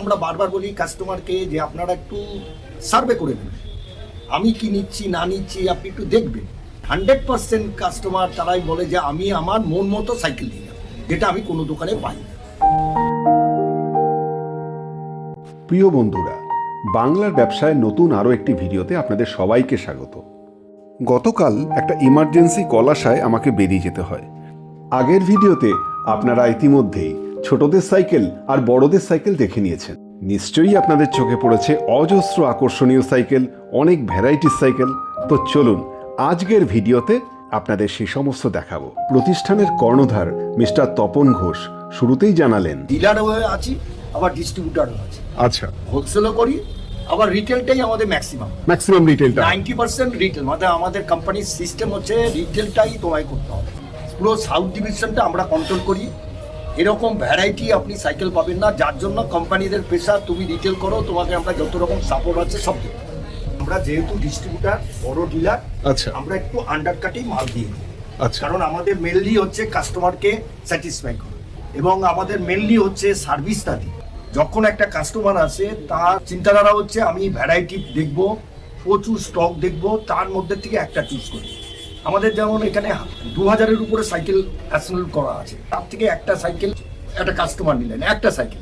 আমরা বারবার বলি কাস্টমারকে যে আপনারা একটু সার্ভে করে নেবেন, আমি কি নিচ্ছি না নিচ্ছি আপনি একটু দেখবেন। 100% কাস্টমার তারাই বলে যে আমি আমার মন মতো সাইকেল নিই, যেটা আমি কোনো দোকানে পাই না। প্রিয় বন্ধুরা, বাংলার ব্যবসায় নতুন আরও একটি ভিডিওতে আপনাদের সবাইকে স্বাগত। গতকাল একটা ইমার্জেন্সি কল আসায় আমাকে বেরিয়ে যেতে হয়। আগের ভিডিওতে আপনারা ইতিমধ্যেই ছোটদের সাইকেল আর বড়দের সাইকেল দেখে নিয়েছেন। নিশ্চয়ই আপনাদের চোখে পড়েছে অজস্র আকর্ষণীয় সাইকেল, অনেক ভ্যারাইটির সাইকেল। তো চলুন আজকের ভিডিওতে আপনাদের সেই সমস্ত দেখাবো। প্রতিষ্ঠানের কর্ণধার মিস্টার তপন ঘোষ শুরুতেই জানালেন, ডিলার হয়ে আছি, আবার ডিস্ট্রিবিউটারও আছে। আচ্ছা, হোলসেলও করি, আবার রিটেলটাই আমাদের ম্যাক্সিমাম রিটেলটা 90% রিটেল। মানে আমাদের কোম্পানির সিস্টেম হচ্ছে রিটেলটাই তোমায় করতে হবে। পুরো সাউথ ডিভিশনটা আমরা কন্ট্রোল করি। এরকম ভ্যারাইটি আপনি সাইকেল পাবেন না, যার জন্য কোম্পানিদের প্রেশার তুমি রিটেল করো, তোমাকে আমরা যত রকম সাপোর্ট আছে সব দেবো। আমরা যেহেতু ডিস্ট্রিবিউটার, বড় ডিলার, আচ্ছা আমরা একটু আন্ডারকাটেই মাল দিয়ে দিই। আচ্ছা, কারণ আমাদের মেনলি হচ্ছে কাস্টমারকে স্যাটিসফাই করা, এবং আমাদের মেনলি হচ্ছে সার্ভিসটা দিই। যখন একটা কাস্টমার আসে তার চিন্তাধারা হচ্ছে আমি ভ্যারাইটি দেখব, প্রচুর স্টক দেখব, তার মধ্যে থেকে একটা চুজ করি। আমাদের যেমন এখানে 2000-এর উপরে সাইকেল অ্যাসেম্বল করা আছে, তার থেকে একটা সাইকেল একটা কাস্টমার নিলেন, একটা সাইকেল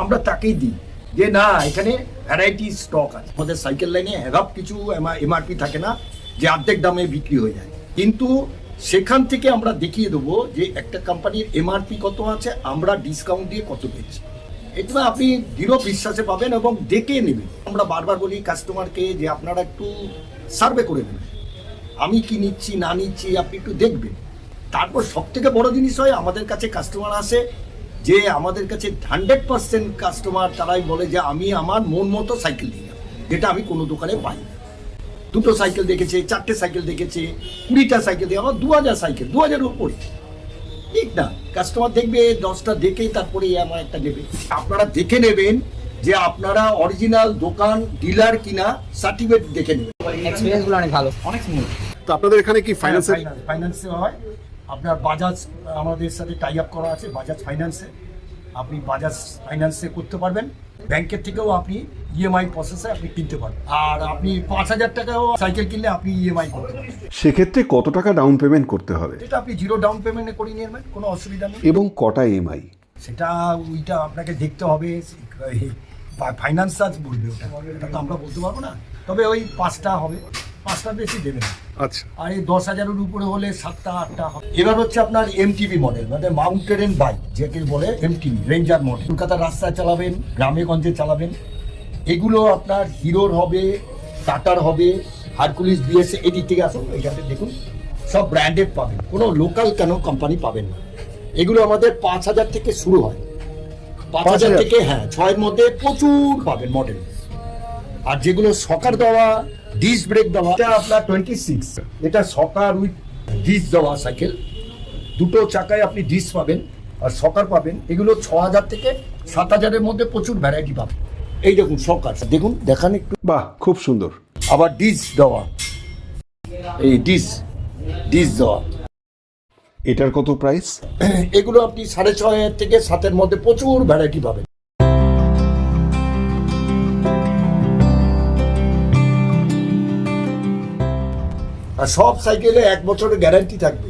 আমরা তাকেই দিই যে না এখানে ভ্যারাইটি স্টক আছে। আমাদের সাইকেল লাইনে হেরাপ কিছু এমআরপি থাকে না যে অর্ধেক দামে বিক্রি হয়ে যায়, কিন্তু সেখান থেকে আমরা দেখিয়ে দেবো যে একটা কোম্পানির এমআরপি কত আছে, আমরা ডিসকাউন্ট দিয়ে কত পেয়েছি। এটা আপনি দৃঢ় বিশ্বাসে পাবেন এবং দেখে নেবেন। আমরা বারবার বলি কাস্টমারকে যে আপনারা একটু সার্ভে করে নেবেন, আমি কি নিচ্ছি না নিচ্ছি আপনি একটু দেখবেন। তারপর সব থেকে বড় জিনিস হয় আমাদের কাছে কাস্টমার আসে যে আমাদের কাছে 100% কাস্টমার তারাই বলে যে আমি আমার মন মতো সাইকেল নিই, যেটা আমি কোনো দোকানে পাই না। দুটো সাইকেল দেখেছে, 4টে সাইকেল দেখেছে, 20টা সাইকেল দিয়ে আমার 2000 সাইকেল, 2000-এর উপরে। ঠিক না, কাস্টমার দেখবে 10টা দেখেই তারপরে আমার একটা নেবে। আপনারা দেখে নেবেন যে আপনারা অরিজিনাল দোকান ডিলার কিনা, সার্টিফিকেট দেখে নেবেন। এক্সপেরিয়েন্সগুলো অনেক ভালো, অনেক স্মুথ। তো আপনাদের এখানে কি ফাইন্যান্সে হয়। আপনার বাজাজ আমাদের সাথে টাই আপ করা আছে, বাজাজ ফাইন্যান্সে। আপনি বাজাজ ফাইন্যান্সে করতে পারবেন, ব্যাংকের থেকেও আপনি ইএমআই প্রসেসে আপনি কিনতে পারবেন। আর আপনি 5000 টাকাও সাইকেল কিনলে আপনি ইএমআই করতে পারবেন। সেক্ষেত্রে কত টাকা ডাউন পেমেন্ট করতে হবে? এটা আপনি 0 ডাউন পেমেন্টে করে নিয়ে নেবেন, কোনো অসুবিধা নেই। এবং কটা ইএমআই? সেটা ওইটা আপনাকে দেখতে হবে, ফাইন্যান্স চার্জ বলবে, ওটা তো আমরা বলতে পারবো না। তবে ওই 5টা হবে, 5টা বেশি দেবে না। আচ্ছা, আর এই 10,000-এর উপরে হলে 7টা 8টা হবে। এবার হচ্ছে আপনার এমটিভি মডেল, মানে মাউন্টেন বাইক যাকে বলে এমটিভি, রেঞ্জার মডেল। কলকাতার রাস্তায় চালাবেন, গ্রামে গঞ্জে চালাবেন। এগুলো আপনার হিরোর হবে, টাটার হবে, হারকুলিস, বিএস। এই দিক থেকে আসুন, এইখানে দেখুন সব ব্র্যান্ডেড পাবেন, কোনো লোকাল কেন কোম্পানি পাবেন না। এগুলো আমাদের 5000 থেকে শুরু হয়, 5000 থেকে 6-এর মধ্যে প্রচুর পাবেন মডেল। আর যেগুলো সকার দেওয়া, ডিস্ক ব্রেক দেওয়া, এটা আপনার 26। এটা সকার উইথ ডিস্ক দেওয়া সাইকেল, দুটো চাকায় আপনি ডিস্ক পাবেন আর সকার পাবেন। এগুলো 6000 থেকে 7000-এর মধ্যে প্রচুর ভ্যারাইটি পাবেন। এই দেখুন সকার, দেখুন দেখান একটু। বাহ, খুব সুন্দর। আবার ডিস্ক দেওয়া, এই ডিস্ক দেওয়া। এটার কত প্রাইস? এগুলো আপনি 6.5 থেকে 7-এর মধ্যে প্রচুর ভ্যারাইটি পাবেন। আর সব সাইকেলে 1 বছরের গ্যারান্টি থাকবে।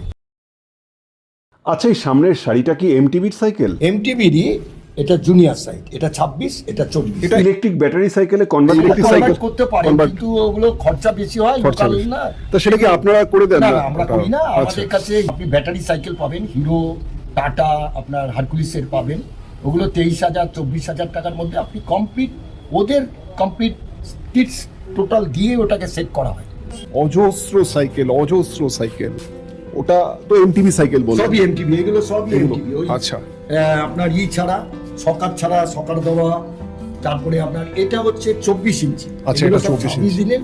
আচ্ছা, এই সামনের শাড়িটা কি এমটিভির সাইকেল? এমটিভিরই, এটা জুনিয়র সাইড, এটা 26, এটা 24। এটা ইলেকট্রিক ব্যাটারি সাইকেলে কনভার্ট করতে পারে, কিন্তু ওগুলো খরচা বেশি হয়, লোকাল না। তো সেটা কি আপনারা করে দেন? না, আমরা করি না। আমাদের কাছে আপনি ব্যাটারি সাইকেল পাবেন, হিরো, টাটা, আপনার হারকুলিসের পাবেন। ওগুলো 23,000 24,000 টাকার মধ্যে আপনি কমপ্লিট, ওদের কমপ্লিট কিটস টোটাল দিয়ে ওটাকে সেট করা হয়। অজস্র সাইকেল, ওটা তো এমটিভি সাইকেল বলে? সবই এমটিভি, এগুলো সবই এমটিভি। আচ্ছা, আপনার ছাড়া, সকার দেওয়া। তারপরে আপনার এটা হচ্ছে 24 ইঞ্চি। আচ্ছা, এটা 24 ইঞ্চি দিলেন।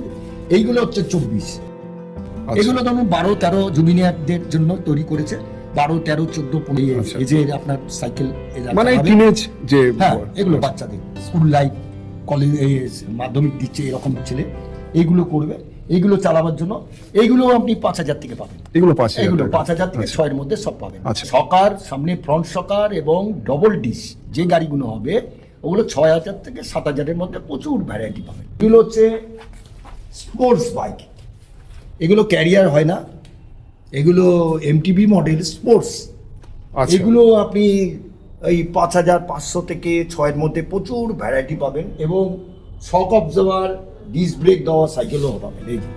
এইগুলো হচ্ছে 24। এগুলো ধরুন 12-13 জুবিনিয়ারদের জন্য তৈরি করেছে। 12, 13, 14, 15 এই যে আপনার সাইকেল, মানে টিনেজ যে, এগুলো বাচ্চাদের স্কুল লাইফ, কলেজ, মাধ্যমিক দিচ্ছে এরকম ছেলে এইগুলো করবে। এইগুলো চালাবার জন্য এইগুলো আপনি 5000 থেকে পাবেন। এগুলো 5000 থেকে 6-এর মধ্যে সব পাবেন। সকার সামনে ফ্রন্ট সকার এবং ডবল ডিস যে গাড়িগুলো হবে, ওগুলো 6,000 থেকে 7,000-এর মধ্যে প্রচুর ভ্যারাইটি পাবেন। এগুলো হচ্ছে স্পোর্টস বাইক, এগুলো ক্যারিয়ার হয় না, এগুলো এমটিবি মডেল স্পোর্টস। আচ্ছা। এগুলো আপনি এই 5,500 থেকে 6-এর মধ্যে প্রচুর ভ্যারাইটি পাবেন এবং শক অবজার্ভার, ডিস্ক ব্রেক দেওয়া সাইকেলও পাবেন। এই যে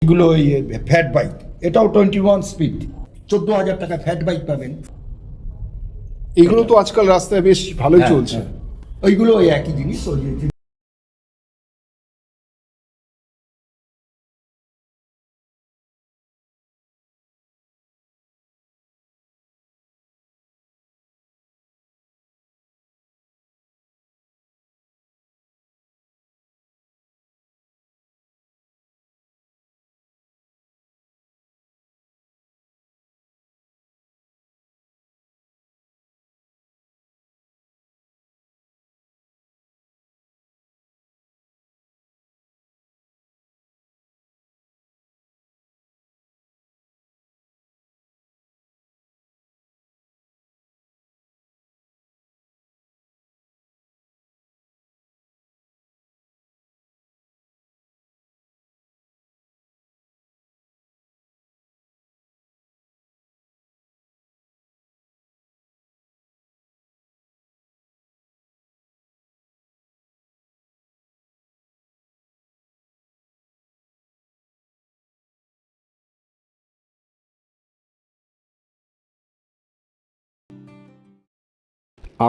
এগুলো ওই ফ্যাট বাইক, এটাও 21 স্পিড, 14,000 টাকা ফ্যাট বাইক পাবেন। এগুলো তো আজকাল রাস্তায় বেশ ভালোই হ্যাঁ, চলছে। হ্যাঁ। ওইগুলো ওই একই জিনিস, ওই যে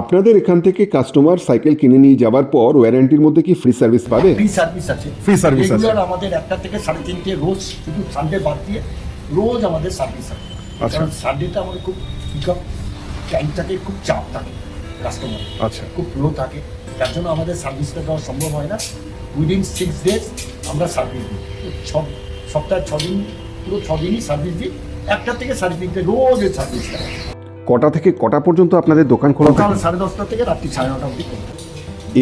আপনাদের এখান থেকে কাস্টমার সাইকেল কিনে নিয়ে যাওয়ার পর ওয়ারেন্টির মধ্যে কি ফ্রি সার্ভিস পাবে? ফ্রি সার্ভিস আছে। Free service আছে। রেগুলার আমাদের 1টা থেকে 3:30 রোজ, শুধু সানডে বাদ দিয়ে রোজ আমাদের সার্ভিস আছে। আচ্ছা। কারণ সানডেটা আমাদের খুব পিকআপ টাইমটাকে খুব চাপ থাকে, কাস্টমার আচ্ছা। খুব লো থাকে, যার জন্য আমাদের সার্ভিসটা দেওয়া সম্ভব হয় না। উইদিন 6 ডেজ আমরা সার্ভিস দিই, সপ্তাহে 6 দিন, পুরো 6 দিনই সার্ভিস দিই। 1টা থেকে 3:30 রোজ এই সার্ভিসটা। কটা থেকে কটা পর্যন্ত আপনাদের দোকান খোলা সকাল থাকে? 10:30 থেকে রাত্রি 9:30 অবধি করতে।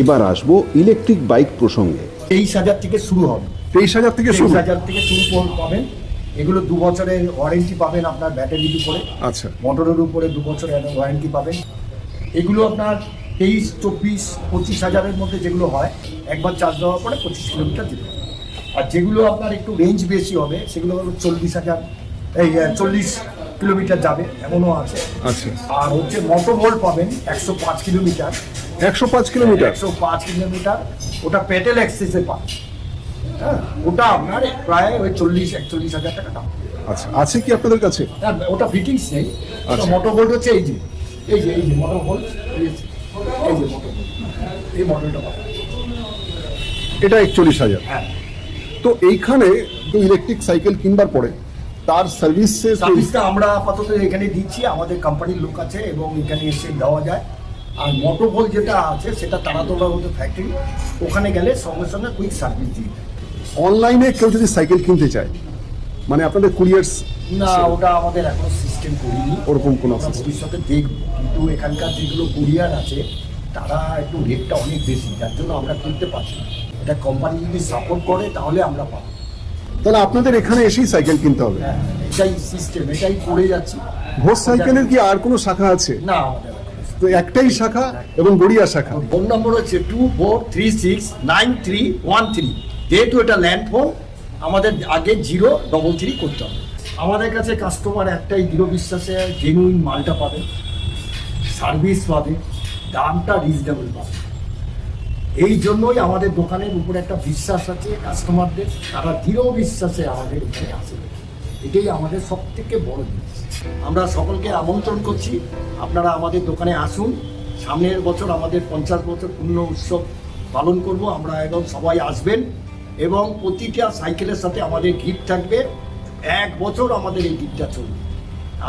এবার আসবো ইলেকট্রিক বাইক প্রসঙ্গে। 23,000 থেকে শুরু হবে। 23,000 থেকে শুরু? 23,000 থেকে শুরু পাবেন। এগুলো 2 বছরের ওয়ারেন্টি পাবেন আপনার ব্যাটারির উপরে, আচ্ছা। মোটরের উপরে 2 বছরের ওয়ারেন্টি পাবেন। এগুলো আপনার 23, 24, 25,000-এর মধ্যে যেগুলো হয়, একবার চার্জ দেওয়ার পরে 25 কিলোমিটার যেতে হবে। আর যেগুলো আপনার একটু রেঞ্জ বেশি হবে, সেগুলো হলো 40 কিলোমিটার যাবে, এমনও আছে। আচ্ছা। আর হচ্ছে মোটোভোল্ট পাবেন 105 কিলোমিটার। 105 কিলোমিটার? 105 কিলোমিটার, ওটা পেটেল অ্যাক্সেসে পান। হ্যাঁ, ওটা আপনার প্রায় ওই 40-41,000 টাকা দাম। আচ্ছা, আছে কি আপনাদের কাছে? হ্যাঁ, ওটা ফিটিংস নেই। আচ্ছা। মোটোভোল্ট হচ্ছে এই যে মোটোভোল্ট, এই যে মোটোভোল্ট, এই মডেলটা পাবেন। এটা 41,000। হ্যাঁ, তো এইখানে তো ইলেকট্রিক সাইকেল কিনবার পরে তার সার্ভিসটা আমরা আপাতত এখানে দিচ্ছি, আমাদের কোম্পানির লোক আছে এবং এখানে এসে দেওয়া যায়। আর মোটোভোল্ট যেটা আছে সেটা তারাতলা হতে ফ্যাক্টরি, ওখানে গেলে সঙ্গে সঙ্গে কুইক সার্ভিস দিয়ে দেয়। অনলাইনে কেউ যদি সাইকেল কিনতে চায়, মানে আপনাদের কুরিয়ার্স? না, ওটা আমাদের এখনো সিস্টেম করিনি, ওরকম কোনো আমরা system? ভবিষ্যতে দেখবো। কিন্তু এখানকার যেগুলো কুরিয়ার আছে তারা একটু রেটটা অনেক বেশি, যার জন্য আমরা কিনতে পারছি না। এটা কোম্পানি যদি সাপোর্ট করে তাহলে আমরা পাবো। তাহলে আপনাদের এখানে এসেই সাইকেল কিনতে হবে? হ্যাঁ, এটাই সিস্টেম, এটাই করে যাচ্ছি। ঘোষ সাইকেলের কি আর কোনো শাখা আছে? না, আমাদের এখনো তো একটাই শাখা এবং গড়িয়া শাখা। ফোন নম্বর হচ্ছে 24369313। যেহেতু এটা ল্যান্ড ফোন, আমাদের আগে 033 করতে হবে। আমাদের কাছে কাস্টমার একটাই দৃঢ় বিশ্বাসে জেনুইন মালটা পাবে, সার্ভিস পাবে, দামটা রিজনেবল পাবে। এই জন্যই আমাদের দোকানের উপরে একটা বিশ্বাস আছে কাস্টমারদের, তারা দৃঢ় বিশ্বাসে আমাদের এখানে আসে। এটাই আমাদের সব থেকে বড় জিনিস। আমরা সকলকে আমন্ত্রণ করছি, আপনারা আমাদের দোকানে আসুন। সামনের বছর আমাদের 50 বছর পূর্ণ উৎসব পালন করব আমরা, এবং সবাই আসবেন। এবং প্রতিটা সাইকেলের সাথে আমাদের গিফট থাকবে, 1 বছর আমাদের এই গিফটটা চলবে।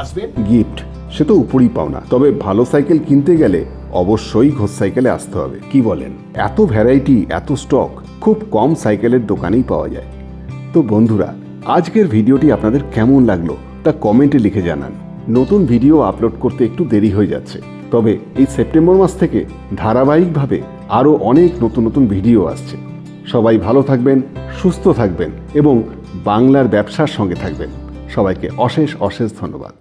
আসবেন। গিফট সে তো উপরই পাওনা, তবে ভালো সাইকেল কিনতে গেলে অবশ্যই ঘোষ সাইকেলে আসতে হবে। কি বলেন? এত ভ্যারাইটি, এত স্টক খুব কম সাইকেলের দোকানেই পাওয়া যায়। তো বন্ধুরা, আজকের ভিডিওটি আপনাদের কেমন লাগলো তা কমেন্টে লিখে জানান। নতুন ভিডিও আপলোড করতে একটু দেরি হয়ে যাচ্ছে, তবে এই সেপ্টেম্বর মাস থেকে ধারাবাহিকভাবে আরও অনেক নতুন নতুন ভিডিও আসছে। সবাই ভালো থাকবেন, সুস্থ থাকবেন এবং বাংলার ব্যবসার সঙ্গে থাকবেন। সবাইকে অশেষ অশেষ ধন্যবাদ।